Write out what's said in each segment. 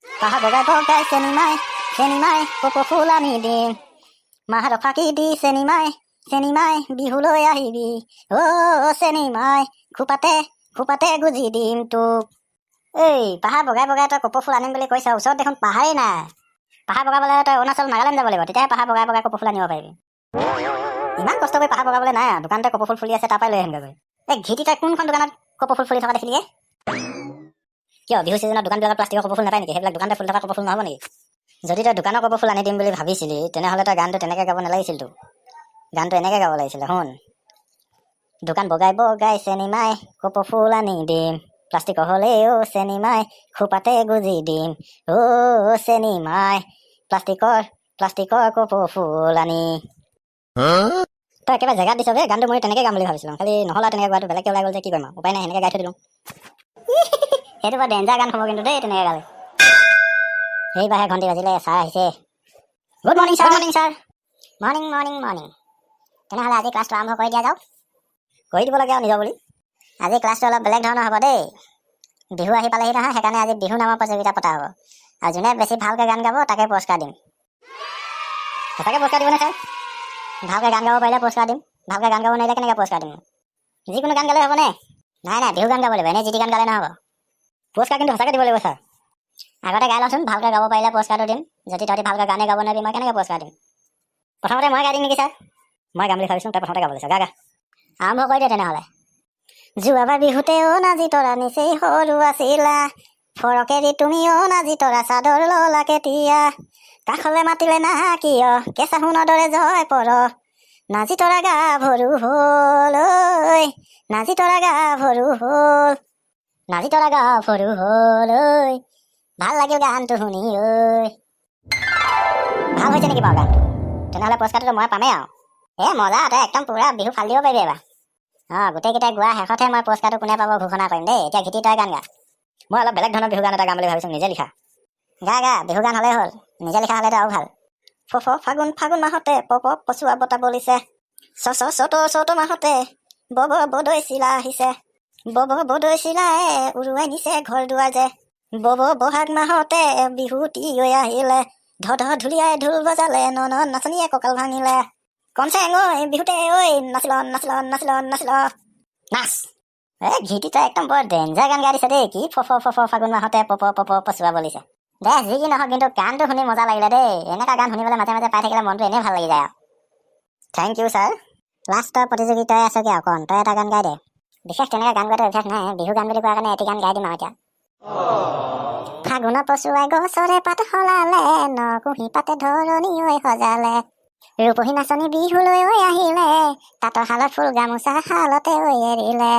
পাহাৰ বগাই বগাই চেনি মাই কপৌ ফুল আনি দিম। মাহৰ ফাঁকি দি চেনি মাই বিহুলৈ আহিবি। চেনি মাই খোপাতে গুজি দিম তোক। এই পাহাৰ বগাই বগাই তই কপৌ ফুল আনিম বুলি কৈছ, ওচৰত দেখোন পাহাৰেই নাই। পাহাৰ বগাবলৈ তই অৰুণাচল নাগালেণ্ড যাব লাগিব, তেতিয়াহে পাহাৰ বগাই বগাই কপৌ ফুল আনিব পাৰিবি। ইমান কষ্ট কৰি পাহাৰ বগাবলৈ নাই আৰু, দোকানতে কপৌ ফুল ফুলি আছে, তাৰ পৰাই লৈ আহিমগৈ। এই ঘিটি তই কোনখন দোকানত কপৌ ফুল ফুলি থকা দেখিলিয়ে? কিয় বিহু চিজনত দোকানবিলাকত প্লাষ্টিকৰ কপৌ ফুল নাপায় নেকি? সেইবিলাক দোকানতে ফুলি থকা কপৌ ফুল নহ'ব নেকি? যদি তই দোকানৰ কপৌ ফুল আনি দিম বুলি ভাবিছিলি, তেনেহ'লে তই গানটো তেনেকৈ গাব নালাগিছিলতো। গানটো এনেকৈ গাব লাগিছিলে, শুন। দোকান বগাই বগাই চেনি মাই কপৌ ফুল আনি দিম। প্লাষ্টিকৰ হ'লেও চেনি মাই খোপাতে গুজি দিম। চেনি মাই প্লাষ্টিকৰ কপৌ ফুল আনি। তই একেবাৰে জেগাত দিছ যে, গানটো মই তেনেকৈ গাম বুলি ভাবিছিলোঁ, খালি নহ'লে তেনেকৈ গোৱাটো বেলেগকৈ ওলাই গ'ল যে কি কৰিম আৰু, উপায় নাই, সেনেকৈ গাই থৈ দিলোঁ। সেইটো বাৰু ডেঞ্জাৰ গান হ'ব কিন্তু দেই, তেনেকৈ গালে। সেইবাৰহে ঘণ্টি বাজিলে, ছাৰ আহিছে। Good morning sir. মৰ্ণিং। তেনেহ'লে আজি ক্লাছটো আৰম্ভ কৰি দিয়া যাওক। কৰি দিব লাগে আৰু নিজৰ বুলি। আজি ক্লাছটো অলপ বেলেগ ধৰণৰ হ'ব দেই। বিহু আহি পালেহি নহয়, সেইকাৰণে আজি বিহু নামৰ প্ৰতিযোগিতা পতা হ'ব। আৰু যোনে বেছি ভালকৈ গান গাব তাকে পুৰস্কাৰ দিম। সঁচাকৈ পুৰস্কাৰ দিবনে ছাৰ? ভালকৈ গান গাব পাৰিলে পুৰস্কাৰ দিম, ভালকৈ গান গাব নোৱাৰিলে কেনেকৈ পুৰস্কাৰ দিম? যিকোনো গান গালে হ'বনে? নাই বিহু গান গাব লাগিব, এনেই যি টি গান গালে নহ'ব। পুৰস্কাৰ কিন্তু সঁচাকৈ দিব লাগিব ছাৰ। আগতে গাই লওঁচোন, ভালকৈ গাব পাৰিলে পুৰস্কাৰটো দিম। যদি তহঁতি ভালকৈ গানে গাব নোৱাৰিবি, মই কেনেকৈ পুৰস্কাৰ দিম? প্ৰথমতে মই গাই দিম নেকি ছাৰ? মই গাম বুলি ভাবিছোঁ, তই প্ৰথমতে গাব লৈছ, গা। আৰম্ভ কৰি দে তেনেহ'লে। যোৱাবাৰ বিহুতে নাজি তৰা নিচেই সৰু আছিলা, ফৰকেৰি তুমি নাজি তৰা চাদৰ ললা কেতিয়া, কাষলৈ মাতিলে নাহা কিয়, কেঁচা সোণৰ দৰে জয় পৰ, নাজি তৰা গা ভৰু হ'ল, নাজি তৰা গা ভৰু হ'ল, নাজি তৰা গা ভৰু হ'ল, ভাল লাগিল গানটো শুনি। ভাল হৈছে নেকি বাৰু গানটো? তেনেহ'লে পুৰস্কাৰটো মই পামেই আৰু। মজা, তই একদম পুৰা বিহু ফালি দিব পাৰিবি এবাৰ। গোটেইকেইটাই গোৱা শেষতহে মই পুৰস্কাৰটো কোনে পাব ঘোষণা কৰিম দেই। এতিয়া ঘিটি তই গান গা। মই অলপ বেলেগ ধৰণৰ বিহু গান এটা গাম বুলি ভাবিছোঁ, নিজে লিখা। গা বিহু গান হ'লেই হ'ল, নিজে লিখা হ'লেতো আৰু ভাল। ফাগুন মাহতে পচুৱা বতা বলিছে, চ'ত মাহতে বদৈ চিলা আহিছে, বদৈ চিলাই উৰুৱাই নিছে ঘৰ দুৱাৰ যে, বহাগ মাহতে বিহুতি আহিলে, ঢুলীয়াই ঢোল বজালে, নাচনীয়ে কঁকাল ভাঙিলে, কনচেং ঐ বিহুতে নাচিল নাচ। ঘিটি তই একদম বৰ ডেঞ্জাৰ গান গাই দিছে দেই। কি ফাগুন মাহতে পচুৱা বলিছে। দে যি কি নহওক, কিন্তু গানটো শুনি মজা লাগিলে দেই। এনেকুৱা গান শুনিবলৈ মাজে মাজে পাই থাকিলে মনটো এনেই ভাল লাগি যায় আৰু। Thank you sir. লাষ্টৰ প্ৰতিযোগিতাই আছগে আৰু, কণ তই এটা গান গাই দে। বিশেষ তেনেকৈ গান গোৱাটো অভ্যাস নাই, বিহু গান বুলি কোৱাৰ কাৰণে এটি গান গাই দিম আৰু এতিয়া। ফাগুনত পচুৱাই গছৰে পাত সলালে, নকুঁহি পাতে ধৰণী সজালে, ৰূপহী নাচনী বিহুলৈ আহিলে, তাঁতৰ শালত ফুল গামোচা শালতে এৰিলে,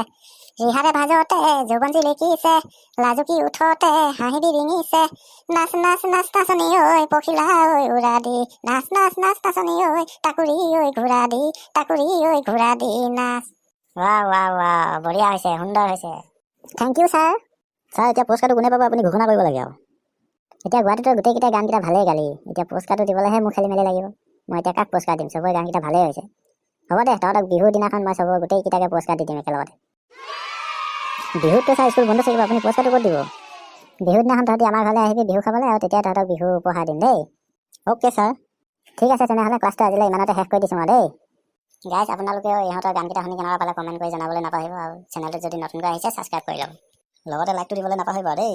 ৰিহাৰে ভাজতে যৌৱন জিলিকিছে, লাজুকী উঠতে হাঁহি বিৰিঙিছে, নাচ নাচ নাচ নাচনী পখিলা উৰা দি, নাচ নাচ নাচ নাচনী টাকুৰি ঘোঁৰা দি, টাকুৰি ঘোঁৰা দি নাচ। ৱাহ বঢ়িয়া হৈছে, সুন্দৰ হৈছে। Thank you sir. ছাৰ এতিয়া পুৰস্কাৰটো কোনে পাব আপুনি ঘোষণা কৰিব লাগে আৰু। এতিয়া গুৱাহাটীতো গোটেইকেইটা গানকেইটা ভালেই গালি, এতিয়া পুৰস্কাৰটো দিবলৈহে মোক খেলি মেলি লাগিব। মই এতিয়া কাক পুৰস্কাৰ দিম? চবৰে গানকেইটা ভালেই হৈছে। হ'ব দে, তহঁতক বিহুৰ দিনাখন মই চবৰ গোটেইকেইটাকে পুৰস্কাৰ দি দিম একেলগতে। বিহুততো ছাৰ স্কুল বন্ধ থাকিব, আপুনি পুৰস্কাৰটো ক'ত দিব? বিহুৰ দিনাখন তহঁতি আমাৰ ঘৰলৈ আহিবি বিহু খাবলৈ, আৰু তেতিয়া তহঁতক বিহু উপহাৰ দিম দেই। Okay sir. ঠিক আছে তেনেহ'লে, ক্লাছটো আজিলৈ ইমানতে শেষ কৰি দিছোঁ মই দেই। গাইজ, আপোনালোকেও ইহঁতৰ গানকেইটা শুনি কেনেকুৱা পালে কমেণ্ট কৰি জনাবলৈ নাপাহৰিব, আৰু চেনেলটোত যদি নতুনকৈ আহিছে ছাবস্ক্ৰাইব কৰি ল'ব, লগতে লাইকটো দিবলৈ নাপাহৰিব দেই।